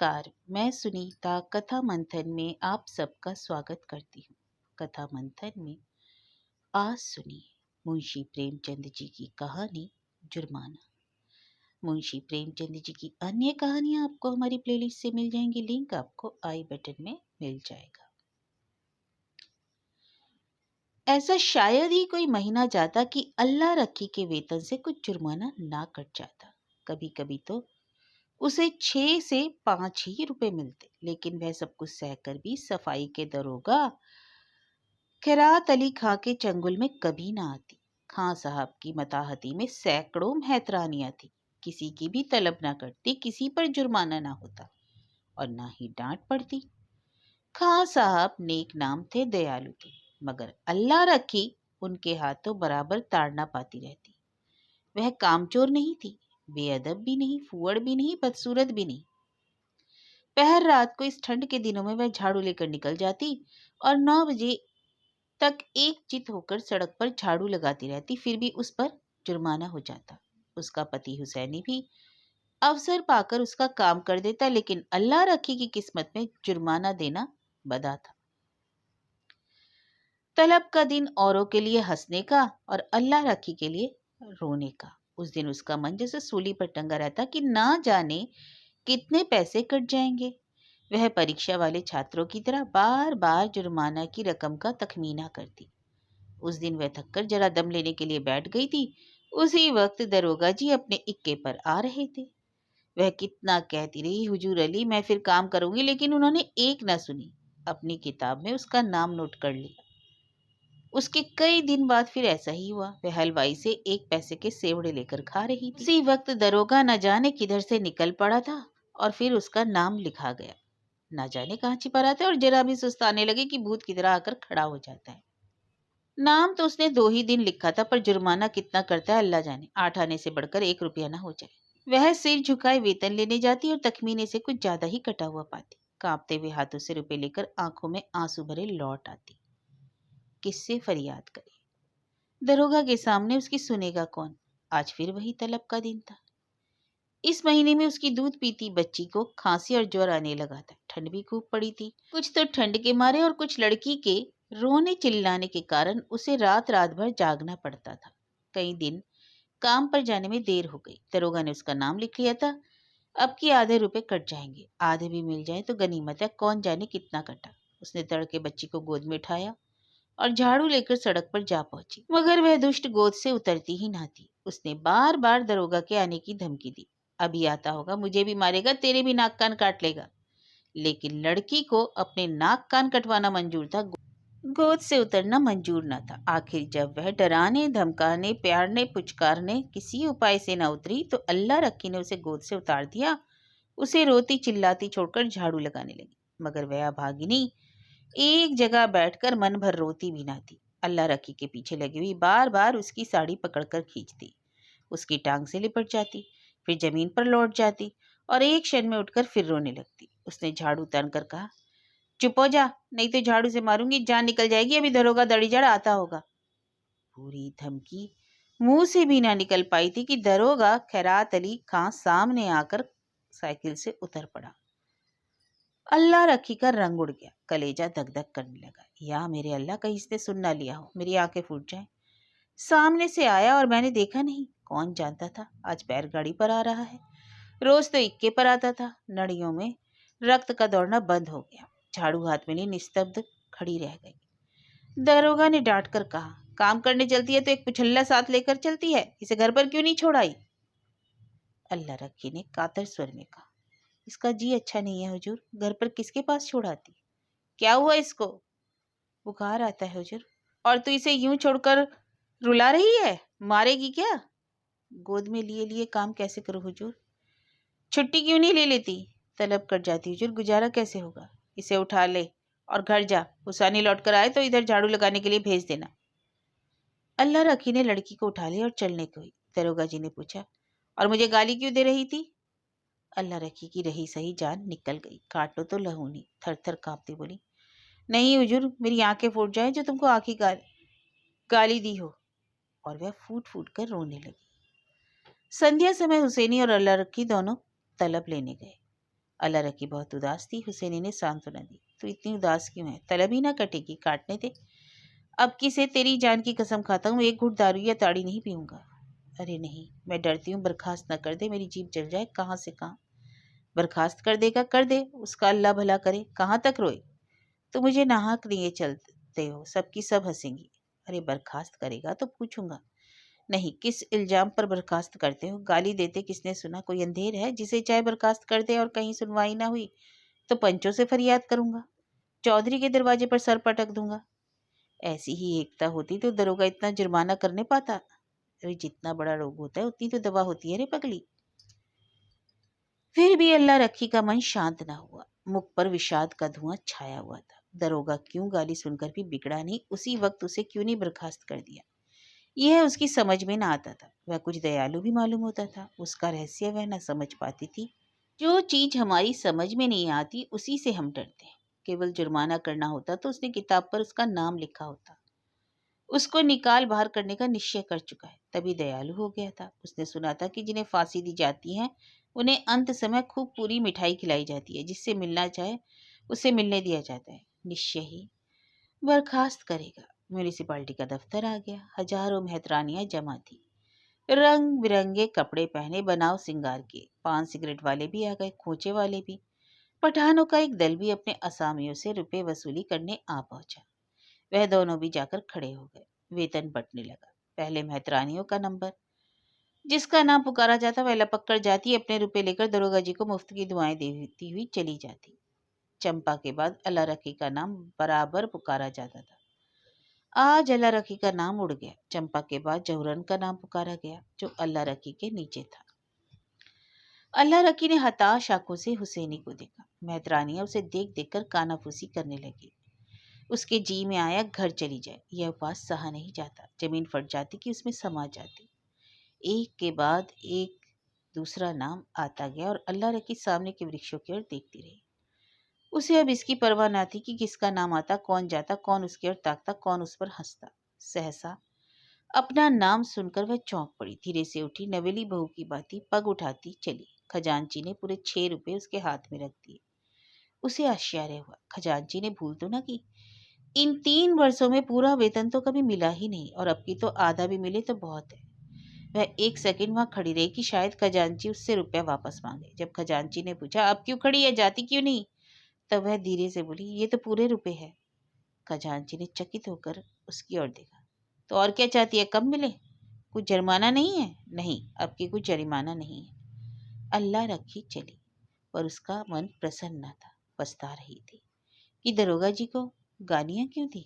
नमस्कार, मैं सुनीता कथा मंथन में आप सबका स्वागत करती हूँ। कथा मंथन में आज सुनिए मुंशी प्रेमचंद जी की कहानी जुर्माना। मुंशी प्रेमचंद जी की अन्य कहानियाँ आपको हमारी प्लेलिस्ट से मिल जाएंगी। लिंक आपको आई बटन में मिल जाएगा। ऐसा शायद ही कोई महीना जाता कि अल्लाह रखी के वेतन से कुछ जुर्माना ना कट जाता। कभी कभी तो उसे 6 से 5 ही रुपए मिलते, लेकिन वह सब कुछ सहकर भी सफाई के दरोगा खैरात अली खां के चंगुल में कभी ना आती। खां साहब की मताहती में सैकड़ों मेहतरानियां थी। किसी की भी तलब ना करती, किसी पर जुर्माना ना होता और ना ही डांट पड़ती। खां साहब नेक नाम थे, दयालु थे, मगर अल्लाह रखी उनके हाथों बराबर ताड़ना पाती रहती। वह कामचोर नहीं थी, बेअदब भी नहीं, फुअड़ भी नहीं, बदसूरत भी नहीं। पहर रात को इस ठंड के दिनों में वह झाड़ू लेकर निकल जाती और 9 बजे तक एकचित होकर सड़क पर झाड़ू लगाती रहती, फिर भी उस पर जुर्माना हो जाता। उसका पति हुसैनी भी अवसर पाकर उसका काम कर देता, लेकिन अल्लाह रखी की किस्मत में जुर्माना देना बदा था। तलब का दिन औरों के लिए हंसने का और अल्लाह रखी के लिए रोने का। उस दिन उसका मन जैसे सूली पर टंगा रहता कि ना जाने कितने पैसे कट जाएंगे। वह परीक्षा वाले छात्रों की तरह बार बार जुर्माना की रकम का तखमीना करती। उस दिन वह थककर जरा दम लेने के लिए बैठ गई थी। उसी वक्त दरोगा जी अपने इक्के पर आ रहे थे। वह कितना कहती रही, हुजूर अली मैं फिर काम करूंगी, लेकिन उन्होंने एक ना सुनी। अपनी किताब में उसका नाम नोट कर लिया। उसके कई दिन बाद फिर ऐसा ही हुआ। वह हलवाई से 1 पैसे के सेवड़े लेकर खा रही थी। उसी वक्त दरोगा न जाने किधर से निकल पड़ा था और फिर उसका नाम लिखा गया। न जाने कहाँ छिपा रहता है और जरा भी सुस्ताने लगे कि भूत की तरह आकर खड़ा हो जाता है। नाम तो उसने 2 ही दिन लिखा था, पर जुर्माना कितना करता है अल्लाह जाने। 8 आने से बढ़कर 1 रुपया ना हो जाए। वह सिर झुकाए वेतन लेने जाती और तखमीने से कुछ ज्यादा ही कटा हुआ पाती। कांपते हुए हाथों से रुपए लेकर आंखों में आंसू भरे लौट आती। किससे फरियाद करे? दरोगा के सामने उसकी सुनेगा कौन? आज फिर वही तलब का दिन था। इस महीने में उसकी दूध पीती बच्ची को खांसी और ज्वर आने लगा था। ठंड भी खूब पड़ी थी। कुछ तो ठंड के मारे और कुछ लड़की के रोने चिल्लाने के कारण उसे रात रात भर जागना पड़ता था। कई दिन काम पर जाने में देर हो गई। दरोगा ने उसका नाम लिख लिया था। अब की आधे रुपए कट जाएंगे, आधे भी मिल जाए तो गनीमत है, कौन जाने कितना कटा। उसने तड़के बच्ची को गोद में उठाया और झाड़ू लेकर सड़क पर जा पहुंची, मगर वह दुष्ट गोद से उतरती ही ना थी। उसने बार बार दरोगा के आने की धमकी दी। अभी आता होगा, मुझे भी मारेगा, तेरे भी नाक कान काट लेगा। लेकिन लड़की को अपने नाक कान कटवाना मंजूर था, गोद से उतरना मंजूर न था। आखिर जब वह डराने धमकाने प्यारने पुचकारने किसी उपाय से न उतरी तो अल्लाह रखी ने उसे गोद से उतार दिया। उसे रोती चिल्लाती छोड़कर झाड़ू लगाने लगी, मगर वह अभागिनी एक जगह बैठकर मन भर रोती भी ना थी। अल्लाह रखी के पीछे लगी हुई बार बार उसकी साड़ी पकड़कर खींचती, उसकी टांग से लिपट जाती, फिर जमीन पर लौट जाती और एक क्षण में उठकर फिर रोने लगती। उसने झाड़ू तानकर कहा, चुप हो जा, नहीं तो झाड़ू से मारूंगी, जान निकल जाएगी। अभी दरोगा दड़ीजड़ आता होगा। पूरी धमकी मुंह से भी ना निकल पाई थी कि दरोगा खैरात अली खां सामने आकर साइकिल से उतर पड़ा। अल्लाह रखी का रंग उड़ गया, कलेजा धक धक करने लगा। या मेरे अल्लाह, कहीं इसने सुन ना लिया हो, मेरी आंखें फूट जाएं। सामने से आया और मैंने देखा नहीं, कौन जानता था आज बैलगाड़ी पर आ रहा है। रोज तो इक्के पर आता था। नड़ियों में रक्त का दौड़ना बंद हो गया। झाड़ू हाथ में लिए निस्तब्ध खड़ी रह गई। दरोगा ने डांट कर कहा, काम करने चलती है तो एक पुछल्ला साथ लेकर चलती है, इसे घर पर क्यों नहीं छोड़ाई? अल्लाह रखी ने कातर स्वर में कहा, इसका जी अच्छा नहीं है हुजूर, घर पर किसके पास छोड़ाती? क्या हुआ इसको? बुखार आता है हुजूर। और तू इसे यूं छोड़कर रुला रही है, मारेगी क्या? गोद में लिए लिए काम कैसे करूं हुजूर? छुट्टी क्यों नहीं ले लेती? तलब कट जाती हुजूर, गुजारा कैसे होगा? इसे उठा ले और घर जा। हुसैनी लौट कर आए तो इधर झाड़ू लगाने के लिए भेज देना। अल्लाह रखी ने लड़की को उठा लिया और चलने को हुई। दरोगा जी ने पूछा, और मुझे गाली क्यों दे रही थी? अल्लाह रखी की रही सही जान निकल गई। काटो तो लहूनी, थर थर कांपती बोली, नहीं हुजूर, मेरी आंखें फूट जाए जो तुमको आखी गाली दी हो। और वह फूट फूट कर रोने लगी। संध्या समय हुसैनी और अल्लाह रखी दोनों तलब लेने गए। अल्लाह रखी बहुत उदास थी। हुसैनी ने सांत्वना दी, तू इतनी उदास क्यों है? तलब ही ना कटेगी, काटने दे। अब की से तेरी जान की कसम खाता हूँ, एक घूंट दारू या ताड़ी नहीं पीऊंगा। अरे नहीं, मैं डरती हूँ बर्खास्त न कर दे, मेरी जीभ जल जाए। कहाँ से कहाँ बर्खास्त कर देगा, कर दे, उसका अल्लाह भला करे। कहाँ तक रोए? तो मुझे नाहक लिए चलते हो, सबकी सब हंसेंगी। अरे बर्खास्त करेगा तो पूछूंगा। नहीं, किस इल्जाम पर बर्खास्त करते हो? गाली देते किसने सुना? कोई अंधेर है जिसे चाहे बर्खास्त कर दे? और कहीं सुनवाई ना हुई तो पंचों से फरियाद करूंगा, चौधरी के दरवाजे पर सर पटक दूंगा। ऐसी ही एकता होती तो दरोगा इतना जुर्माना करने पाता? अरे जितना बड़ा रोग होता है उतनी तो दवा होती है रे पगली। फिर भी अल्लाह रखी का मन शांत ना हुआ। मुख पर विषाद का धुआं छाया हुआ था। दरोगा क्यों गाली सुनकर भी बिगड़ा नहीं, उसी वक्त उसे क्यों नहीं बर्खास्त कर दिया, यह उसकी समझ में ना आता था। वह कुछ दयालु भी मालूम होता था, उसका रहस्य वह न समझ पाती थी। जो चीज हमारी समझ में नहीं आती उसी से हम डरते हैं। केवल जुर्माना करना होता तो उसने किताब पर उसका नाम लिखा होता। उसको निकाल बाहर करने का निश्चय कर चुका है, तभी दयालु हो गया था। उसने सुना था कि जिन्हें फांसी दी जाती है उन्हें अंत समय खूब पूरी मिठाई खिलाई जाती है, जिससे मिलना चाहे उसे मिलने दिया जाता है। निश्चय ही बर्खास्त करेगा। म्यूनिसिपालिटी का दफ्तर आ गया। हजारों मेहतरानियां जमा थी, रंग बिरंगे कपड़े पहने, बनाव सिंगार किए। पान सिगरेट वाले भी आ गए, खोचे वाले भी। पठानों का एक दल भी अपने असामियों से रुपए वसूली करने आ पहुंचा। वह दोनों भी जाकर खड़े हो गए। वेतन बंटने लगा। पहले मेहतरानियों का नंबर। जिसका नाम पुकारा जाता वह लपक कर जाती, अपने रुपए लेकर दरोगा जी को मुफ्त की दुआएं देती हुई चली जाती। चंपा के बाद अल्लाह रखी का नाम बराबर पुकारा जाता था। आज अल्लाह रखी का नाम उड़ गया। चंपा के बाद जहुरन का नाम पुकारा गया, जो अल्लाह रखी के नीचे था। अल्लाह रखी ने हताश आंखों से हुसैनी को देखा। मेहतरानियां उसे देख देख कर कानाफूसी करने लगी। उसके जी में आया घर चली जाए। यह उपवास सहा नहीं जाता। जमीन फट जाती कि उसमें समा जाती। एक के बाद एक दूसरा नाम आता गया और अल्लाह रखी सामने के वृक्षों की ओर देखती रही। उसे अब इसकी परवाह न थी कि किसका नाम आता, कौन जाता, कौन उसकी ओर ताकता, कौन उस पर हंसता। सहसा अपना नाम सुनकर वह चौंक पड़ी। धीरे से उठी, नवेली बहू की बाती पग उठाती चली। खजांची ने पूरे 6 रुपए उसके हाथ में रख दिए। उसे आश्चर्य हुआ। खजांची ने भूल तो न की? इन 3 वर्षों में पूरा वेतन तो कभी मिला ही नहीं, और अब की तो आधा भी मिले तो बहुत है। वह एक सेकंड वहां खड़ी रही कि शायद खजांची उससे रुपया वापस मांगे। जब खजांची ने पूछा, अब क्यों खड़ी है, जाती क्यों नहीं, तब वह धीरे से बोली, ये तो पूरे रुपए है। खजांची ने चकित होकर उसकी ओर देखा। तो और क्या चाहती है, कम मिले? कुछ जुर्माना नहीं है? नहीं, अब की कुछ जरिमाना नहीं है। अल्लाह रखी चली, पर उसका मन प्रसन्न न था। पछता रही थी कि दरोगा जी को गालियां क्यों दी।